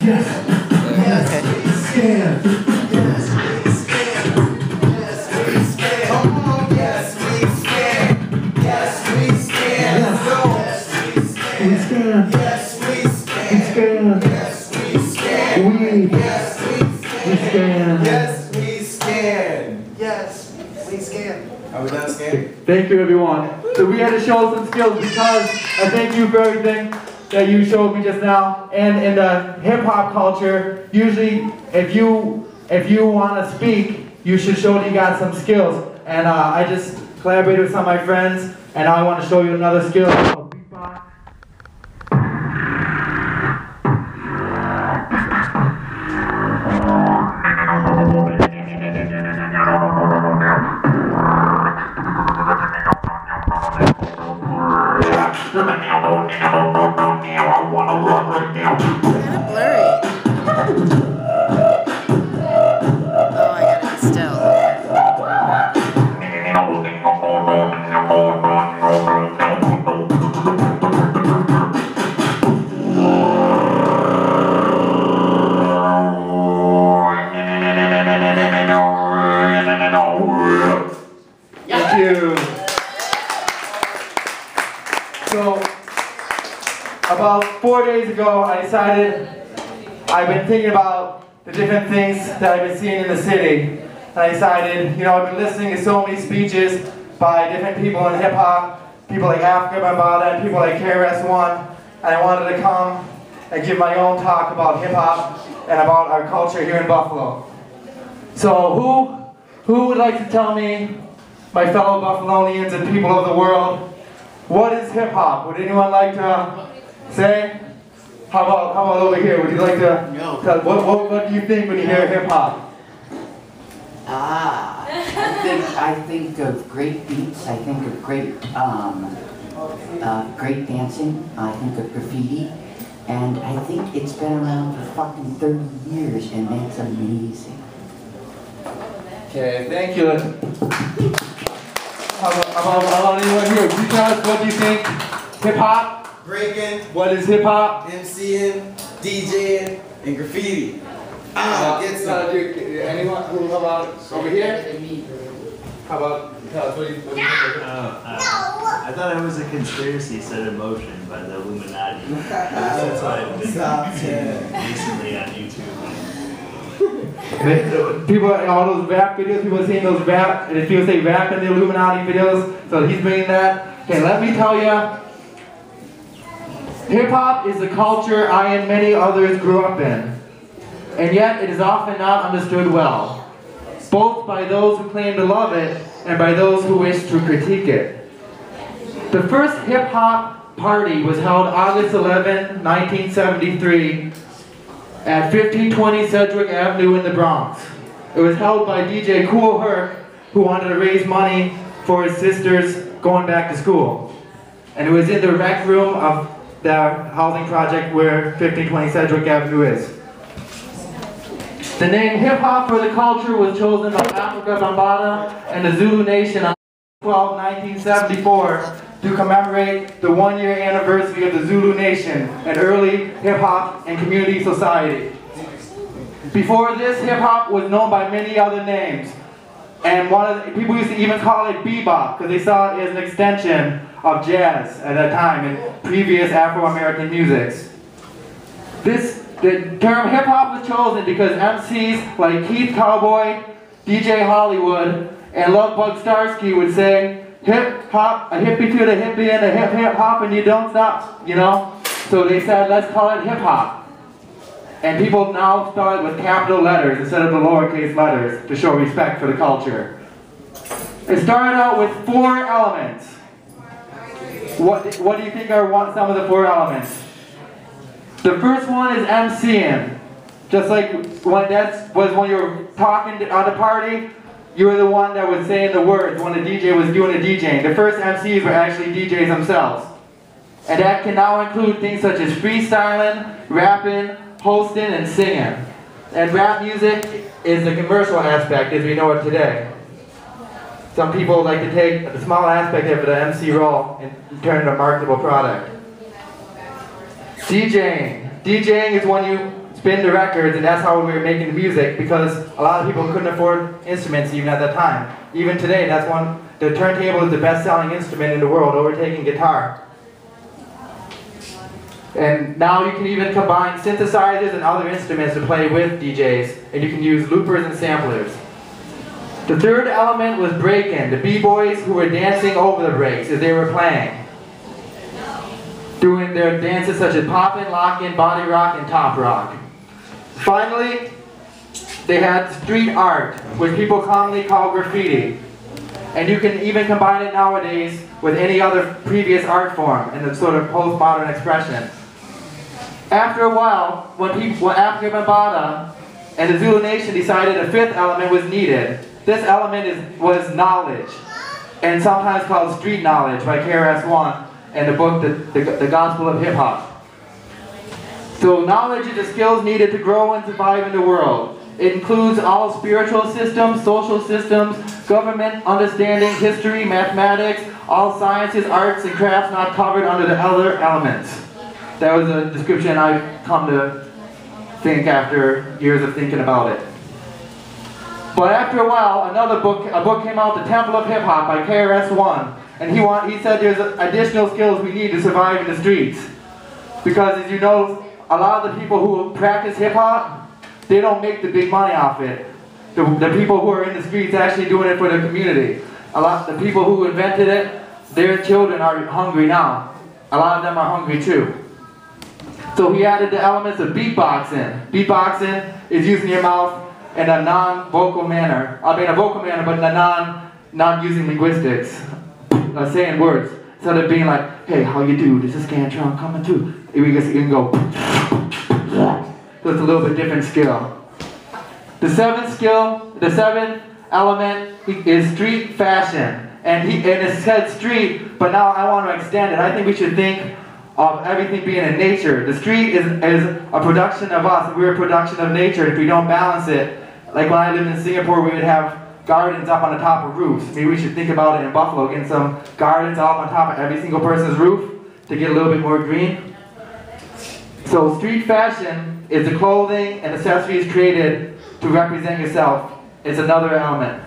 Yes. Yes, we scan. Yes, we scan. Yes, we scan. Come on, yes, we scan. Yes, we scan. Let's go. Yes, we scan. We scan. Yes, we scan. We scan. Yes, we scan. Yes, we scan. Yes, we scan. Yes, we scan. Are we done scanning? Thank you, everyone. So we had to show some skills because I thank you for everything that you showed me just now. And in the hip-hop culture, usually if you want to speak, you should show that you got some skills. And I just collaborated with some of my friends, and now I want to show you another skill. So, about 4 days ago, I decided I've been thinking about the different things that I've been seeing in the city. And I decided, you know, I've been listening to so many speeches by different people in hip-hop, people like Africa Bambaataa and people like KRS-One, and I wanted to come and give my own talk about hip-hop and about our culture here in Buffalo. So who would like to tell me, my fellow Buffalonians and people of the world, what is hip-hop? Would anyone like to say? How about over here? Would you like to tell, what do you think when you hear hip-hop? I think of great beats. I think of great great dancing. I think of graffiti. And I think it's been around for fucking 30 years, and that's amazing. Okay, thank you. How about anyone here? Would you tell us what do you think? Hip-hop? Breaking. What is hip-hop? MCing, DJing, and graffiti. Anyone? How about over here? How about, tell us, what do you think? I thought it was a conspiracy set in motion by the Illuminati. That's why I've been recently on YouTube. People, all those rap videos, people seeing those rap, and people say rap in the Illuminati videos, so he's bringing that. Okay, let me tell you, hip-hop is the culture I and many others grew up in, and yet it is often not understood well, both by those who claim to love it and by those who wish to critique it. The first hip-hop party was held August 11, 1973, at 1520 Sedgwick Avenue in the Bronx. It was held by DJ Kool Herc, who wanted to raise money for his sisters going back to school. And it was in the rec room of the housing project where 1520 Sedgwick Avenue is. The name hip-hop for the culture was chosen by Africa Bambaataa and the Zulu Nation on 12, 1974 to commemorate the one-year anniversary of the Zulu Nation, an early hip-hop and community society. Before this, hip-hop was known by many other names, and people used to even call it bebop because they saw it as an extension of jazz at that time in previous Afro-American musics. The term hip-hop was chosen because MCs like Keith Cowboy, DJ Hollywood, and Lovebug Starsky would say, hip-hop, a hippie to the hippie and a hip-hop and you don't stop, you know? So they said, let's call it hip-hop. And people now start with capital letters instead of the lowercase letters to show respect for the culture. It started out with 4 elements. What do you think are some of the 4 elements? The first one is MCing. Just like when you were talking at a party, you were the one that was saying the words when the DJ was doing the DJing. The first MCs were actually DJs themselves. And that can now include things such as freestyling, rapping, hosting, and singing. And rap music is the commercial aspect as we know it today. Some people like to take the small aspect of the MC role and turn it into a marketable product. DJing. DJing is when you spin the records, and that's how we were making the music, because a lot of people couldn't afford instruments even at that time. Even today, the turntable is the best-selling instrument in the world, overtaking guitar. And now you can even combine synthesizers and other instruments to play with DJs, and you can use loopers and samplers. The third element was breaking, the b-boys who were dancing over the breaks as they were playing, doing their dances such as poppin', lockin', body rock, and top rock. Finally, they had street art, which people commonly call graffiti. And you can even combine it nowadays with any other previous art form in the sort of postmodern expression. After a while, when after Bambaataa and the Zulu Nation decided a fifth element was needed, this element was knowledge, and sometimes called street knowledge by KRS-One and the book, the Gospel of Hip Hop. So knowledge is the skills needed to grow and survive in the world. It includes all spiritual systems, social systems, government, understanding, history, mathematics, all sciences, arts, and crafts not covered under the other elements. That was a description I've come to think after years of thinking about it. But after a while, a book came out, The Temple of Hip Hop by KRS-One, and he said there's additional skills we need to survive in the streets. Because as you know, a lot of the people who practice hip hop, they don't make the big money off it. The people who are in the streets actually doing it for the community. The people who invented it, their children are hungry now. A lot of them are hungry too. So he added the elements of beatboxing. Beatboxing is using your mouth in a non-vocal manner. I mean a vocal manner, but in a not using linguistics. Saying words. Instead of being like, hey, how you do? This is Scantron coming through. You can go. So it's a little bit different skill. The seventh element is street fashion. And it said street, but now I want to extend it. I think we should think of everything being in nature. The street is a production of us. We're a production of nature. If we don't balance it, like when I lived in Singapore, we would have gardens up on the top of roofs. Maybe we should think about it in Buffalo, getting some gardens up on top of every single person's roof to get a little bit more green. So street fashion is the clothing and accessories created to represent yourself. It's another element.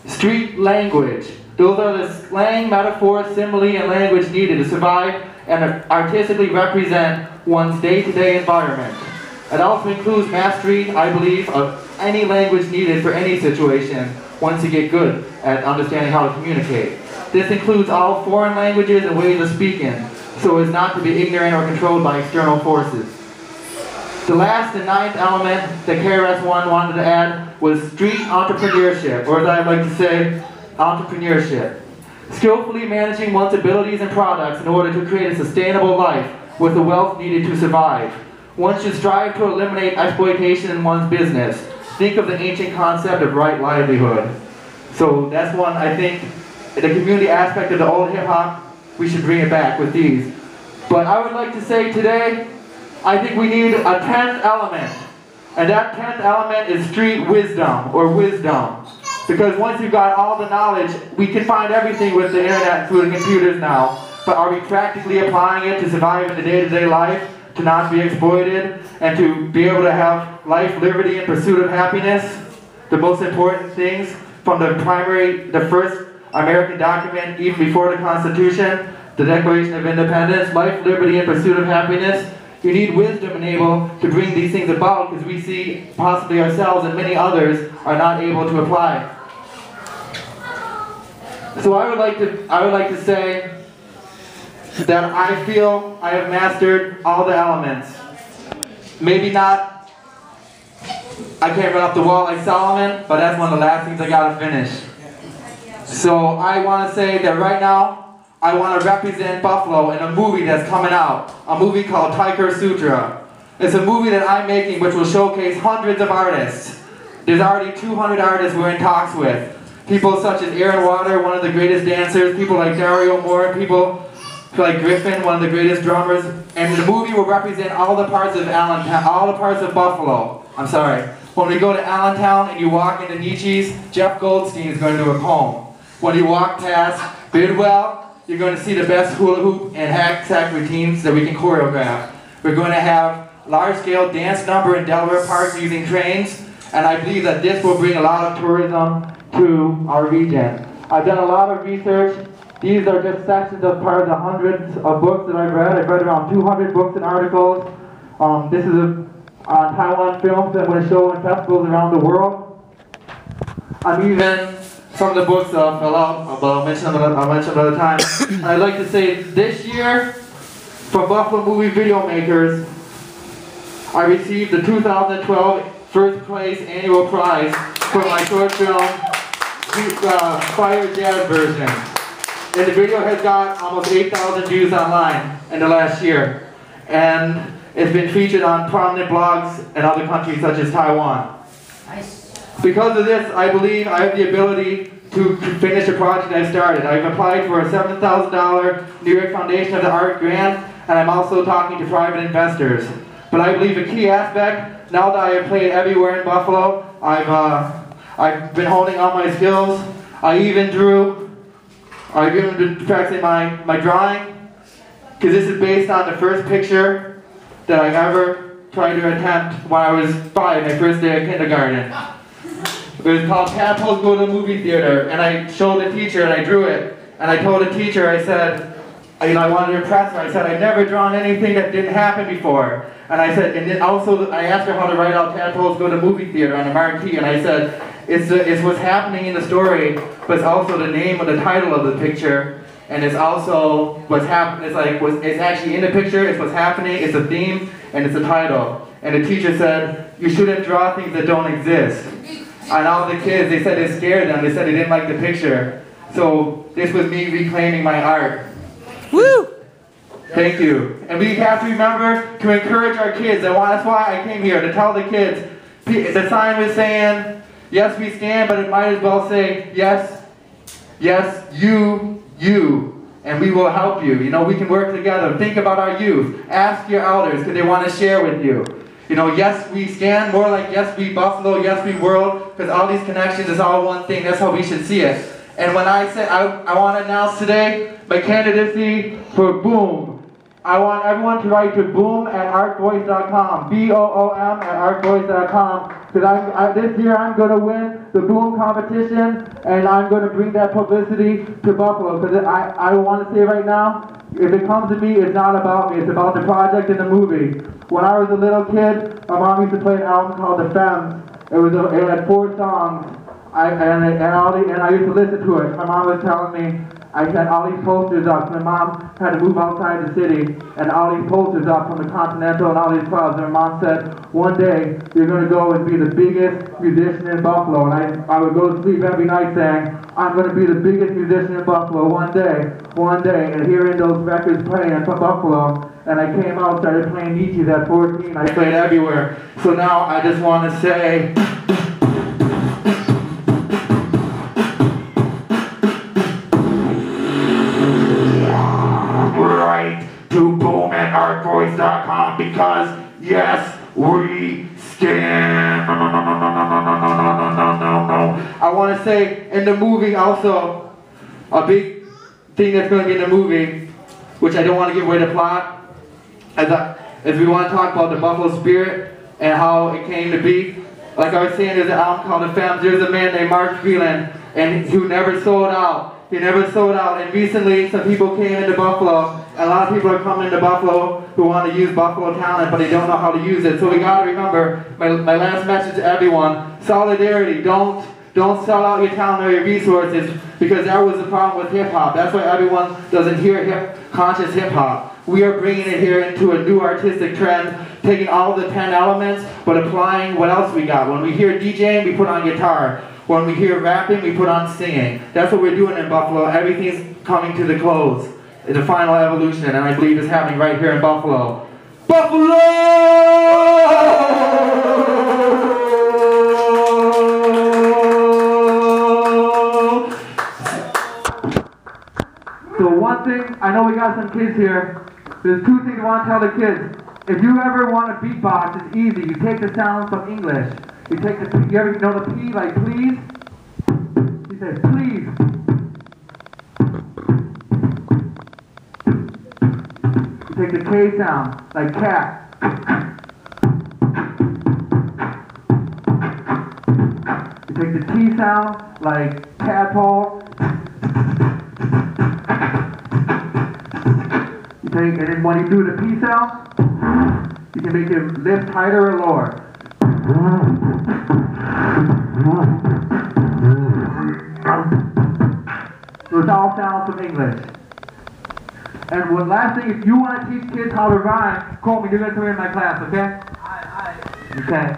Street language. Those are the slang, metaphor, simile, and language needed to survive and artistically represent one's day-to-day environment. It also includes mastery, I believe, of any language needed for any situation once you get good at understanding how to communicate. This includes all foreign languages and ways of speaking, so as not to be ignorant or controlled by external forces. The last and ninth element that KRS-One wanted to add was street entrepreneurship, or as I like to say, entrepreneurship. Skillfully managing one's abilities and products in order to create a sustainable life with the wealth needed to survive. One should strive to eliminate exploitation in one's business. Think of the ancient concept of right livelihood. So that's one, I think, the community aspect of the old hip-hop, we should bring it back with these. But I would like to say today, I think we need a 10th element. And that 10th element is street wisdom, or wisdom. Because once you've got all the knowledge, we can find everything with the internet through the computers now. But are we practically applying it to survive in the day-to-day life? To not be exploited, and to be able to have life, liberty, and pursuit of happiness? The most important things from the first American document, even before the Constitution, the Declaration of Independence, life, liberty, and pursuit of happiness. You need wisdom and able to bring these things about, because we see possibly ourselves and many others are not able to apply. So I would like to say that I feel I have mastered all the elements. Maybe not, I can't run up the wall like Solomon, but that's one of the last things I gotta finish. So I want to say that right now, I want to represent Buffalo in a movie that's coming out. A movie called Tiger Sutra. It's a movie that I'm making which will showcase hundreds of artists. There's already 200 artists we're in talks with. People such as Aaron Water, one of the greatest dancers, people like Dario Moore, people like Griffin, one of the greatest drummers. And the movie will represent all the parts of Allentown, all the parts of Buffalo. I'm sorry. When we go to Allentown and you walk into Nietzsche's, Jeff Goldstein is going to do a poem. When you walk past Bidwell, you're going to see the best hula hoop and hack sack routines that we can choreograph. We're going to have large-scale dance number in Delaware Park using trains, and I believe that this will bring a lot of tourism to our region. I've done a lot of research. These are just sections of part of the hundreds of books that I've read. I've read around 200 books and articles. This is on Taiwan films that I'm going to show in festivals around the world. Even some of the books fell out, but I'll mention another time. And I'd like to say this year, from Buffalo Movie Video Makers, I received the 2012 First Place Annual Prize for my short film, Fire Jazz Version. And the video has got almost 8,000 views online in the last year. And it's been featured on prominent blogs in other countries such as Taiwan. Nice. Because of this, I believe I have the ability to finish a project I started. I've applied for a $7,000 New York Foundation of the Art grant, and I'm also talking to private investors. But I believe a key aspect, now that I have played everywhere in Buffalo, I've been honing all my skills. I've even been practicing my drawing, because this is based on the first picture that I ever tried to attempt when I was 5, my first day of kindergarten. It was called Tadpoles Go to the Movie Theater, and I showed the teacher and I drew it. And I told the teacher, I said, I wanted to impress her. I said, I've never drawn anything that didn't happen before. And I said, and then also I asked her how to write out Tadpoles Go to the Movie Theater on a marquee, and I said, it's what's happening in the story, but it's also the name of the title of the picture, and it's also what's happening. It's actually in the picture. It's what's happening. It's a theme, and it's a title. And the teacher said, you shouldn't draw things that don't exist. And all the kids, they said it scared them. They said they didn't like the picture. So this was me reclaiming my art. Woo! Thank you. And we have to remember to encourage our kids. That's why I came here, to tell the kids. The sign was saying, yes, we stand, but it might as well say, yes, you, and we will help you. We can work together. Think about our youth. Ask your elders, because they want to share with you. Yes, we stand, more like yes, we Buffalo, yes, we world, because all these connections is all one thing. That's how we should see it. And when I say, I want to announce today my candidacy for BOOM. I want everyone to write to boom@artvoice.com, BOOM@artvoice.com, because this year I'm going to win the BOOM competition, and I'm going to bring that publicity to Buffalo, because I want to say right now, if it comes to me, it's not about me, it's about the project and the movie. When I was a little kid, my mom used to play an album called The Femmes. It had 4 songs, and I used to listen to it. My mom was telling me, I had all these posters up. My mom had to move outside the city, and all these posters up from the Continental and all these clubs. And my mom said, one day, you're going to go and be the biggest musician in Buffalo. And I would go to sleep every night saying, I'm going to be the biggest musician in Buffalo one day. And hearing those records playing from Buffalo, and I came out, started playing Nietzsche's at 14. I played everywhere. So now I just want to say, to boom@artvoice.com, because yes, we stand. I want to say in the movie also, a big thing that's going to be in the movie, which I don't want to give away the plot, is we want to talk about the Buffalo spirit and how it came to be. Like I was saying, there's an album called The Femmes. There's a man named Mark Freeland, and who never sold out. He never sold out, and recently some people came into Buffalo, and a lot of people are coming into Buffalo who want to use Buffalo talent, but they don't know how to use it. So we got to remember, my last message to everyone, solidarity. Don't sell out your talent or your resources, because that was the problem with hip-hop. That's why everyone doesn't hear conscious hip-hop. We are bringing it here into a new artistic trend, taking all the 10 elements, but applying what else we got. When we hear DJing, we put on guitar. When we hear rapping, we put on singing. That's what we're doing in Buffalo. Everything's coming to the close. It's a final evolution, and I believe it's happening right here in Buffalo. Buffalo! So one thing, I know we got some kids here. There's 2 things I want to tell the kids. If you ever want to beatbox, it's easy. You take the sounds from English. You take the P, you ever know the P, like please? He says, please. You take the K sound, like cat. make the T sound like tadpole. You take, and then when you do the P sound, you can make it lift tighter or lower. Those all sounds from English. And one last thing, if you want to teach kids how to rhyme, call me. You're going to come in my class, okay? Okay.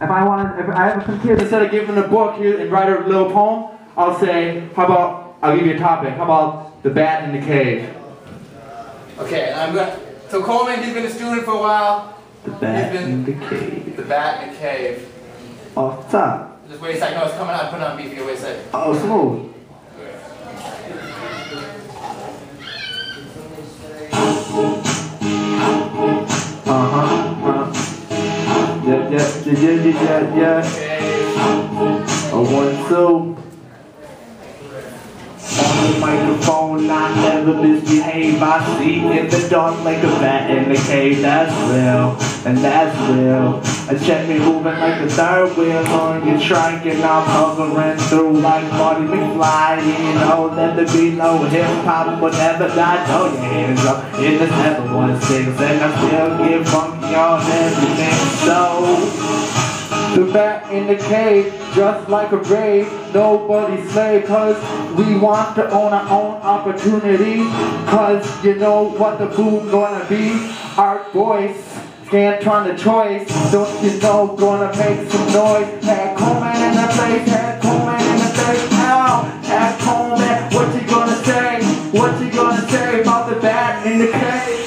If I have some kids, instead of giving them a book here and write a little poem, I'll say, I'll give you a topic. How about the bat in the cave? Okay, so Coleman, he's been a student for a while. The bat in the cave. The bat in the cave. Off top. Just wait a second, no, it's coming out, put it on beat for you, wait a second. Oh, smooth. Yeah. A 1, 2. On the microphone, I never misbehave. I see in the dark like a bat in the cave. That's real, and that's real. I check me moving like a third wheel on your trike, and I'm hovering through like Marty McFly. You know that there be no hip hop, but never die. Throw your hands up in the 716, and I still get funky on everything. So. The bat in the cave, just like a brave, nobody's slave, cause we want to own our own opportunity, cause you know what the boom gonna be, our voice, Scantron the choice, don't you know, gonna make some noise, had Coleman in the place, had Coleman in the place, now, had Coleman, what you gonna say about the bat in the cave?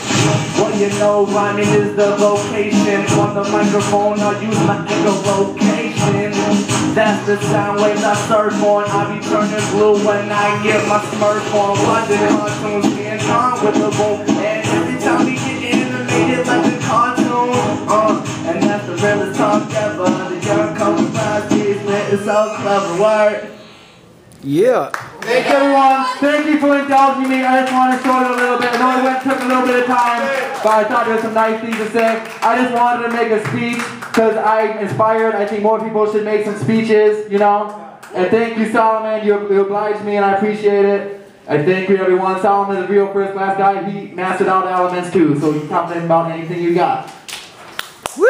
Well, you know, rhyming is the vocation. On the microphone, I'll use my echolocation. That's the sound waves I surf on. I be turning blue when I get my smurf on. Watching cartoons, Scantron with the boom. And every time we get animated like a cartoon. And that's the realest talk ever. The young coming by, it's so clever, word. Yeah. Thank you, everyone. Thank you for indulging me. I just want to show you a little bit. I know it took a little bit of time, but I thought there was some nice things to say. I just wanted to make a speech because I'm inspired. I think more people should make some speeches, you know. And thank you, Solomon. You obliged me, and I appreciate it. And thank you, everyone. Solomon is a real first-class guy. He mastered all the elements, too, so you can talk to him about anything you got. Woo!